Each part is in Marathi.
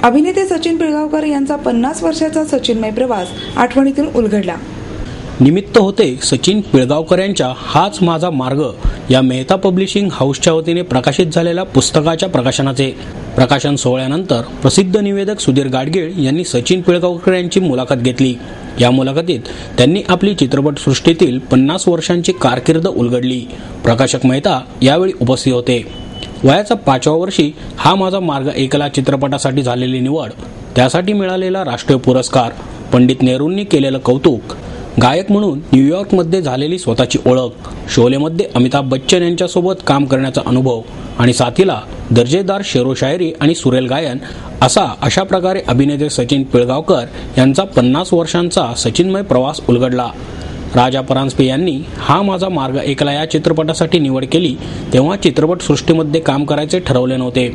अभिनेते सचिन पिळगावकर यांचा 50 वर्षाचा सचिनमय प्रवास आठवणीतून उलगडला. निमित्त होते सचिन पिळगावकर यांच्या हाच माझा मार्ग या मेहता पब्लिशिंग हाऊसच्या वतीने प्रकाशित झालेल्या पुस्तकाच्या प्रकाशनाचे. प्रकाशन सोहळ्यानंतर प्रसिद्ध निवेदक सुधीर गाडगीळ यांनी सचिन पिळगावकर यांची मुलाखत घेतली. या मुलाखतीत त्यांनी आपली चित्रपटसृष्टीतील 50 वर्षांची कारकीर्द उलगडली. प्रकाशक मेहता यावेळी उपस्थित होते. वयाच्या 5व्या वर्षी हा माझा मार्ग एकला चित्रपटासाठी झालेली निवड, त्यासाठी मिळालेला राष्ट्रीय पुरस्कार, पंडित नेहरूंनी केलेलं कौतुक, गायक म्हणून न्यूयॉर्कमध्ये झालेली स्वतःची ओळख, शोलेमध्ये अमिताभ बच्चन यांच्यासोबत काम करण्याचा अनुभव आणि साथीला दर्जेदार शेरोशायरी आणि सुरेल गायन अशा प्रकारे अभिनेते सचिन पिळगावकर यांचा 50 वर्षांचा सचिनमय प्रवास उलगडला. राजा परांजपे यांनी हा माझा मार्ग एकला या चित्रपटासाठी निवड केली तेव्हा चित्रपटसृष्टीमध्ये काम करायचे ठरवले नव्हते,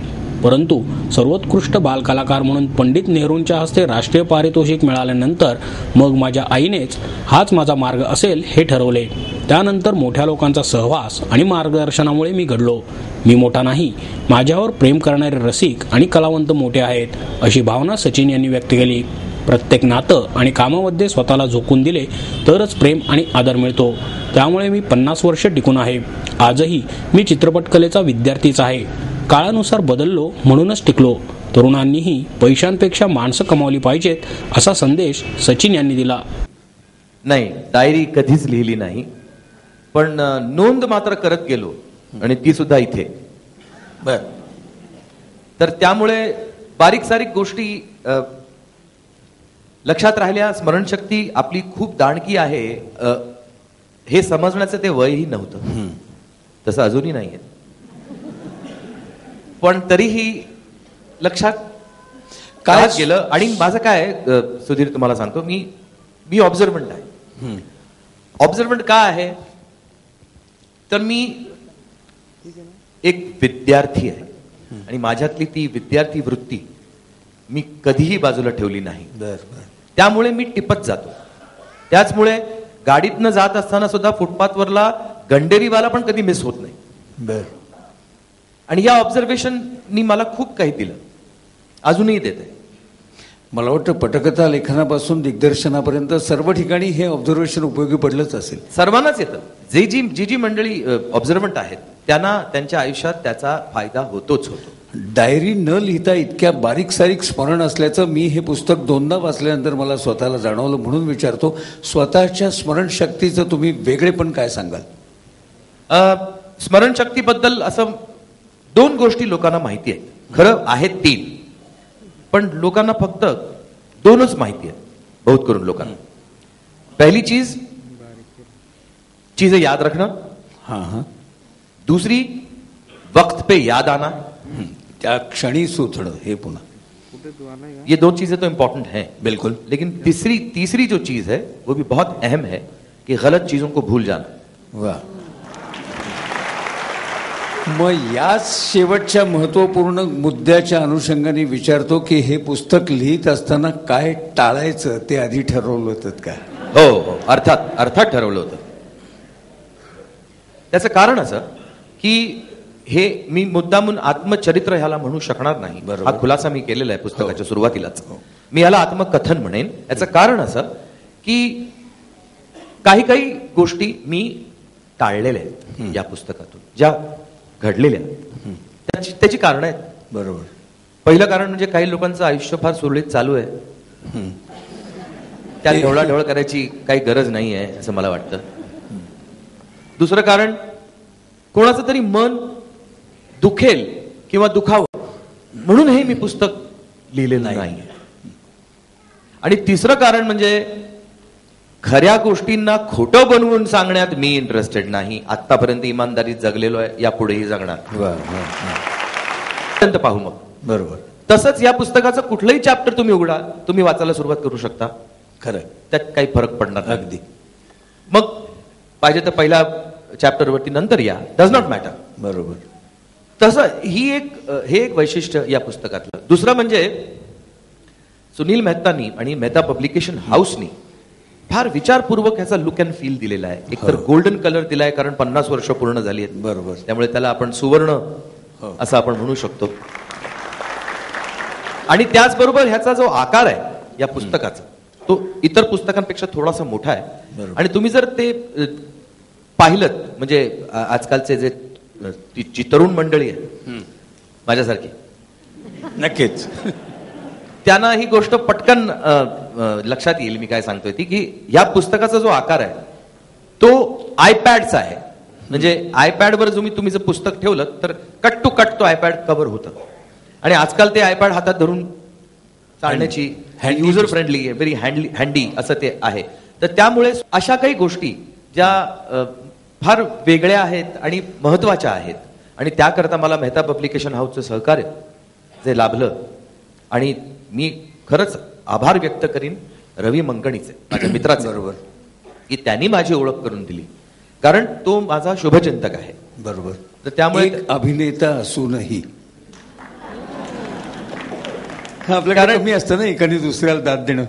परंतु सर्वोत्कृष्ट बालकलाकार म्हणून पंडित नेहरूंच्या हस्ते राष्ट्रीय पारितोषिक मिळाल्यानंतर मग माझ्या आईनेच हाच माझा मार्ग असेल हे ठरवले. त्यानंतर मोठ्या लोकांचा सहवास आणि मार्गदर्शनामुळे मी घडलो. मी मोठा नाही, माझ्यावर प्रेम करणारे रसिक आणि कलावंत मोठे आहेत, अशी भावना सचिन यांनी व्यक्त केली. प्रत्येक नातं आणि कामामध्ये स्वतःला झोकून दिले तरच प्रेम आणि आदर मिळतो. त्यामुळे मी 50 वर्ष टिकून आहे. आजही मी चित्रपटकलेचा विद्यार्थीच आहे. काळानुसार बदललो म्हणूनच टिकलो. तरुणांनीही पैशांपेक्षा माणसं कमावली पाहिजेत असा संदेश सचिन यांनी दिला. नाही, डायरी कधीच लिहिली नाही, पण नोंद मात्र करत गेलो आणि ती सुद्धा इथे. बर, तर त्यामुळे बारीक सारीक गोष्टी लक्षात राहिल्या. स्मरणशक्ती आपली खूप दाणकी आहे हे समजण्याचं ते वयही नव्हतं, तसं अजूनही नाहीये, पण तरीही लक्षात काय गेलं. आणि माझं काय सुधीर तुम्हाला सांगतो, मी ऑब्झर्वंट आहे. ऑब्झर्वंट का आहे तर मी एक विद्यार्थी आहे आणि माझ्यातली ती विद्यार्थी वृत्ती मी कधीही बाजूला ठेवली नाही. त्यामुळे मी टिपत जातो. त्याचमुळे गाडीतनं जात असताना सुद्धा फुटपाथवरला गंडेरीवाला पण कधी मिस होत नाही. आणि या ऑब्झर्वेशननी मला खूप काही दिलं, अजूनही देते. मला वाटतं पटकथा लेखनापासून दिग्दर्शनापर्यंत सर्व ठिकाणी हे ऑब्झर्वेशन उपयोगी पडलंच असेल. सर्वांनाच येतं. जी मंडळी ऑब्झर्वंट आहेत त्यांना त्यांच्या आयुष्यात त्याचा फायदा होतोच होतो. डायरी न लिहिता इतक्या बारीक सारीक स्मरण असल्याचं मी हे पुस्तक 2दा वाचल्यानंतर मला स्वतःला जाणवलं. म्हणून विचारतो, स्वतःच्या स्मरणशक्तीचं तुम्ही वेगळेपण काय सांगाल? स्मरणशक्तीबद्दल असं 2 गोष्टी लोकांना माहिती आहेत. खरं आहेत 3, पण लोकांना फक्त 2च माहिती आहेत, बहुत करून लोकांना. पहली चीजें याद रखना. हाँ. दूसरी वक्त पे याद आना, त्या क्षणी सुचणं. हे पुन्हा ये 2 चीजें तो इंपॉर्टेंट हैं बिल्कुल, लेकिन तीसरी जो चीज है वो भी बहुत अहम है कि गलत चीजों को भूल जाना. वाह. मग याच शेवटच्या महत्वपूर्ण मुद्द्याच्या अनुषंगाने विचारतो की हे पुस्तक लिहित असताना काय टाळायचं ते आधी ठरवलं होतं का? हो, अर्थात ठरवलं होतं. त्याचं कारण असं की हे मी मुद्दामून आत्मचरित्र ह्याला म्हणू शकणार नाही. हा खुलासा मी केलेला आहे पुस्तकाच्या सुरुवातीलाच. मी याला आत्मकथन म्हणेन. याचं कारण असं की काही गोष्टी मी टाळलेल्या आहेत या पुस्तकातून, ज्या घडलेल्या. त्याची कारण आहेत. बरोबर. पहिलं कारण म्हणजे काही लोकांचं आयुष्य फार सुरळीत चालू आहे, त्यात ढवळाढवळ करायची काही गरज नाही आहे असं मला वाटतं. दुसरं कारण, कोणाचं तरी मन दुखेल किंवा दुखावं म्हणून हे मी पुस्तक लिहिलेलं नाही. आणि तिसरं कारण म्हणजे खऱ्या गोष्टींना खोटं बनवून सांगण्यात मी इंटरेस्टेड नाही. आतापर्यंत इमानदारीत जगलेलो आहे, यापुढेही जगणार. पाहू मग. बरोबर. तसंच या पुस्तकाचं कुठलंही चॅप्टर तुम्ही उघडा, तुम्ही वाचायला सुरुवात करू शकता. खरं, त्यात काही फरक पडणार अगदी. मग पाहिजे तर पहिल्या चॅप्टरवरती नंतर या, डज नॉट मॅटर. बरोबर. तसं हे एक वैशिष्ट्य या पुस्तकातलं. दुसरं म्हणजे सुनील मेहतानी आणि मेहता पब्लिकेशन हाऊसनी फार विचारपूर्वक ह्याचा लुक अँड फील दिलेला आहे. एकतर गोल्डन कलर दिलाय, कारण 50 वर्ष पूर्ण झाली आहेत. बरोबर. त्यामुळे त्याला आपण सुवर्ण असं आपण म्हणू शकतो. आणि त्याचबरोबर ह्याचा जो आकार आहे या पुस्तकाचा तो इतर पुस्तकांपेक्षा थोडासा मोठा आहे. आणि तुम्ही जर ते पाहिलं म्हणजे आजकालचे जे जी तरुण मंडळी आहे माझ्यासारखी नक्कीच त्यांना ही गोष्ट पटकन लक्षात येईल मी काय सांगतोय ती, की या पुस्तकाचा जो आकार आहे तो आयपॅडचा आहे. म्हणजे आयपॅडवर तुम्ही जर पुस्तक ठेवलं तर कट टू कट तो आयपॅड कव्हर होतं. आणि आजकाल ते आयपॅड हातात धरून चालण्याची युजर फ्रेंडली आहे, व्हेरी हँडी असं ते आहे. तर त्यामुळे अशा काही गोष्टी ज्या फार वेगळ्या आहेत आणि महत्वाच्या आहेत आणि त्याकरता मला मेहता पब्लिकेशन हाऊसचं सहकार्य जे लाभलं आणि मी खरंच आभार व्यक्त करीन रवी मंकणीचे, माझ्या मित्राचे, बरोबर, की त्यांनी माझी ओळख करून दिली, कारण तो माझा शुभचिंतक आहे. बरोबर. तर त्यामुळे अभिनेता असूनही आपल्याकडे कमी असतं ना एखादी दुसऱ्याला दाद देणं.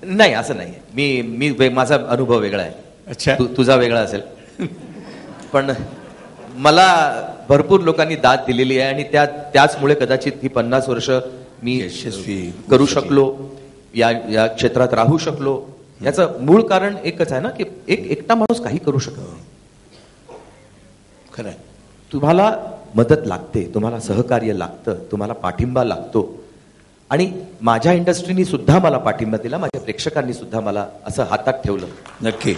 नाही असं नाही. मी माझा अनुभव वेगळा आहे. अच्छा. तुझा वेगळा असेल. पण मला भरपूर लोकांनी दाद दिलेली आहे आणि त्याचमुळे कदाचित ही 50 वर्ष मी यशस्वी करू शकलो, या क्षेत्रात राहू शकलो. याचं मूळ कारण एकच आहे ना, की एकटा माणूस काही करू शकत नाही. खरं आहे. तुम्हाला मदत लागते, तुम्हाला सहकार्य लागतं, तुम्हाला पाठिंबा लागतो. आणि माझ्या इंडस्ट्रीनी सुद्धा मला पाठिंबा दिला, माझ्या प्रेक्षकांनी सुद्धा मला असं हातात ठेवलं. नक्की.